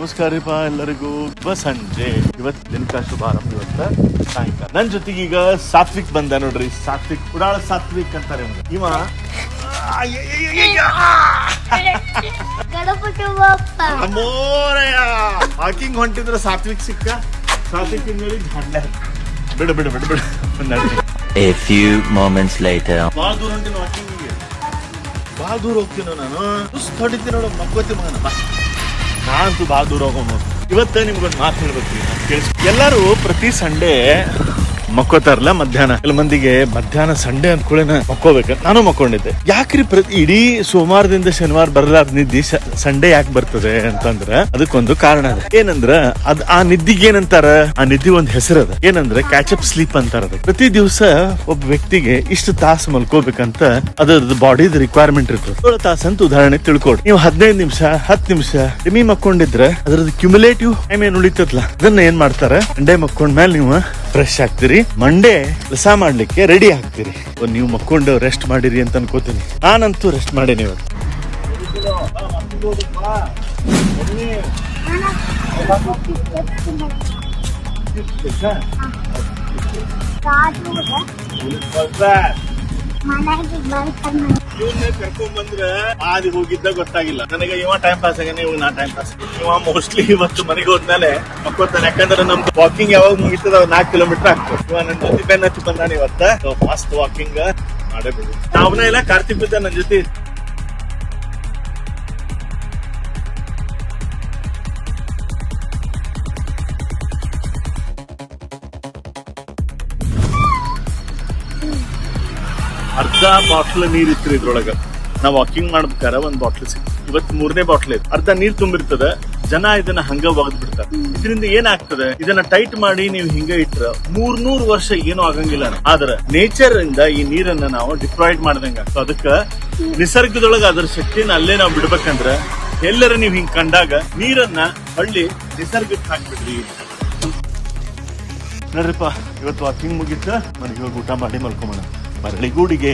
ನಮಸ್ಕಾರ ರೀಪ ಎಲ್ಲರಿಗೂ. ಸಂಜೆ ಇವತ್ತು ದಿನಕ ಶುಭಾರಂಭ. ಇವತ್ತ ಸಾಯಂಕಾಲ ನನ್ ಜೊತೆಗೆ ಈಗ ಸಾತ್ವಿಕ್ ಬಂದ ನೋಡ್ರಿ. ಸಾತ್ವಿಕ್ ಉಡಾಳ ಸಾತ್ವಿಕ್ ಅಂತಾರೆ ಇವ. ವಾಕಿಂಗ್ ಹೊಂಟಿದ್ರ ಸಾತ್ವಿಕ್ ಸಿಕ್ಕ. ಸಾತ್ವಿಕ್ ಬಿಡು ಬಿಡು ಬಿಡು ಬಿಡು. A few moments later. ಭಾಳ ದೂರ ಹೊಂಟಿನ ವಾಕಿಂಗಿಗೆ. ಭಾಳ ದೂರ ಹೋಗ್ತೀನೋ ನಾನು. ಸುಸ್ತು ಹೊಡಿತೀನಿ ನೋಡು, ಮಕ್ಕೋತಿ ಮಗನ. ನಾನಂತೂ ಭಾಳ ದೂರ ಹೋಗೋಣ. ಇವತ್ತ ನಿಮ್ಗೊಂದು ಮಾತು ಹೇಳ್ಬೇಕು. ಎಲ್ಲಾರು ಪ್ರತಿ ಸಂಡೇ ಮಕ್ಕೋತಾರಲ್ಲ ಮಧ್ಯಾಹ್ನ. ಎಲ್ಲ ಮಂದಿಗೆ ಮಧ್ಯಾಹ್ನ ಸಂಡೇ ಅಂದ್ಕೊಳ್ಳೇನ ಮಕ್ಕೋಬೇಕು. ನಾನು ಮಕ್ಕೊಂಡಿದ್ದೆ. ಯಾಕ್ರಿ ಇಡೀ ಸೋಮವಾರದಿಂದ ಶನಿವಾರ ಬರಲಾರ್ದ ನಿದ್ದಿ ಸಂಡೇ ಯಾಕೆ ಬರ್ತದೆ ಅಂತಂದ್ರ ಅದಕ್ಕೊಂದು ಕಾರಣ ಅದ. ಏನಂದ್ರ ಆ ನಿದ್ದಿಗೆ ಏನಂತಾರ, ಆ ನಿದ್ದಿ ಒಂದ್ ಹೆಸರು ಅದ. ಏನಂದ್ರ ಕ್ಯಾಚಪ್ ಸ್ಲೀಪ್ ಅಂತಾರ. ಅದ ಪ್ರತಿ ದಿವಸ ಒಬ್ಬ ವ್ಯಕ್ತಿಗೆ ಇಷ್ಟು ತಾಸು ಮಲ್ಕೋಬೇಕಂತ ಅದ್ರದ್ದು ಬಾಡಿದ ರಿಕ್ವೈರ್ಮೆಂಟ್ ಇರ್ತದೆ. 7 ತಾಸು ಅಂತ ಉದಾಹರಣೆ ತಿಳ್ಕೊಡ್ರಿ. ನೀವು 15 ನಿಮಿಷ 10 ನಿಮಿಷ ಕಮ್ಮಿ ಮಕ್ಕೊಂಡಿದ್ರೆ ಅದ್ರದ್ದು ಕ್ಯುಮುಲೇಟಿವ್ ಟೈಮ್ ಏನ್ ಉಳಿತದ್ಲ, ಅದನ್ನ ಏನ್ ಮಾಡ್ತಾರ, ಸಂಡೇ ಮಕ್ಕೊಂಡ್ಮೇಲೆ ನೀವು ಫ್ರೆಶ್ ಆಗ್ತೀರಿ. ಮಂಡೇ ಕೆಲಸ ಮಾಡ್ಲಿಕ್ಕೆ ರೆಡಿ ಆಗ್ತೀರಿ. ನೀವು ಮಕ್ಕೊಂಡು ರೆಸ್ಟ್ ಮಾಡಿರಿ ಅಂತ ಅನ್ಕೋತೀನಿ. ನಾನಂತೂ ರೆಸ್ಟ್ ಮಾಡೇನಿ ಇವತ್ತು. ಕರ್ಕೊಂಡ್ ಬಂದ್ರೆ ಆದಿ ಹೋಗಿದ್ದ ಗೊತ್ತಾಗಿಲ್ಲ ನನಗೆ. ಇವ ಟೈಮ್ ಪಾಸ್ ಆಗ ನಾ ಟೈಮ್ ಪಾಸ್. ಇವ ಮೋಸ್ಟ್ಲಿ ಇವತ್ತು ಮನೆಗೆ ಹೋದ್ಮೇಲೆ ಮಕ್ಕೋತಾನೆ. ಯಾಕಂದ್ರೆ ನಮ್ದು ವಾಕಿಂಗ್ ಯಾವಾಗ ಮುಗಿತದ 4 ಕಿಲೋಮೀಟರ್ ಆಗ್ತದೆ. ಇವ ನನ್ ಜೊತೆ ಬೆನ್ನ ಹಚ್ಚಿ ಬಂದಾನ ಇವತ್ತ. ಫಾಸ್ಟ್ ವಾಕಿಂಗ್ ಮಾಡೇ ಬಿಡು. ನಾವನೇ ಇಲ್ಲ, ಕಾರ್ತಿಕ್ ಬಿದ್ದ ನನ್ ಜೊತೆ. ಅರ್ಧ ಬಾಟ್ಲ್ ನೀರ್ ಇತ್ತು ಇದ್ರೊಳಗ. ನಾವ್ ವಾಕಿಂಗ್ ಮಾಡ್ಬೇಕಾರ ಒಂದ್ ಬಾಟ್ಲ್ ಸಿಕ್ತು. ಇವತ್ತು 3ನೇ ಬಾಟ್ಲ್ ಐತಿ. ಅರ್ಧ ನೀರ್ ತುಂಬಿರ್ತದ. ಜನ ಇದನ್ನ ಹಂಗ ಒಗದ್ ಬಿಡ್ತಾರ. ಇದರಿಂದ ಏನಾಗ್ತದೆ, ಇದನ್ನ ಟೈಟ್ ಮಾಡಿ ನೀವು ಹಿಂಗ ಇಟ್ರ 300 ವರ್ಷ ಏನೂ ಆಗಂಗಿಲ್ಲ. ಆದ್ರ ನೇಚರ್ ಇಂದ ಈ ನೀರನ್ನ ನಾವು ಡಿಪ್ರಾಯ್ಡ್ ಮಾಡ್ದಂಗ. ಅದಕ್ಕ ನಿಸರ್ಗದೊಳಗ ಅದ್ರ ಶಕ್ತಿನ ಅಲ್ಲೇ ನಾವು ಬಿಡ್ಬೇಕಂದ್ರ ಎಲ್ಲರ ನೀವ್ ಹಿಂಗ್ ಕಂಡಾಗ ನೀರನ್ನ ಹಳ್ಳಿ ನಿಸರ್ಗಕ್ಕೆ ಹಾಕ್ಬಿಡ್ರಿ. ನೋಡ್ರಿಪ್ಪ, ಇವತ್ತು ವಾಕಿಂಗ್ ಮುಗಿತ. ಮನೆಗೆ ಹೋಗಿ ಊಟ ಮಾಡಿ ಮಲ್ಕೊಂಬೋಣ. ಮರಳಿಗೂಡಿಗೆ.